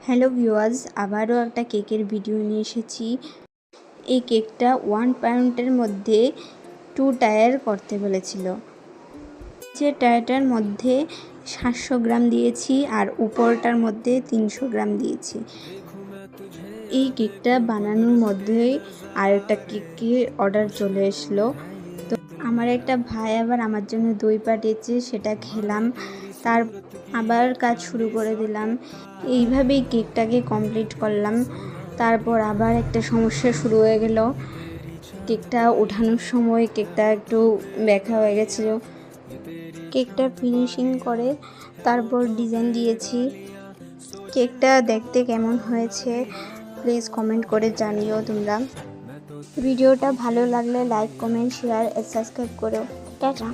Hello viewers, আবারও একটা কেকের ভিডিও নিয়ে এসেছি। এই কেকটা 1 পাউন্ডের মধ্যে 2 টায়ার করতে বলেছিল। যে টায়ারটার মধ্যে 700 গ্রাম দিয়েছি আর উপরটার মধ্যে 300 গ্রাম দিয়েছি। এই কেকটা বানানোর মধ্যেই আরেকটা কেকের অর্ডার চলে আসলো। তো আমার একটা ভাই আবার আমার জন্য দই পাঠিয়েছে, সেটা খেলাম। তার আবার কাজ শুরু করে দিলাম। এইভাবেই কেকটাকে কমপ্লিট করলাম। তারপর আবার একটা সমস্যা শুরু হয়ে গেল। কেকটা ওঠানোর সময় কেকটা একটু ব্যাকা হয়ে গেছিলো। কেকটা ফিনিশিং করে তারপর ডিজাইন দিয়েছি। কেকটা দেখতে কেমন হয়েছে প্লিজ কমেন্ট করে জানিও তোমরা। ভিডিওটা ভালো লাগলে লাইক, কমেন্ট, শেয়ার, সাবস্ক্রাইব করো। টাটা।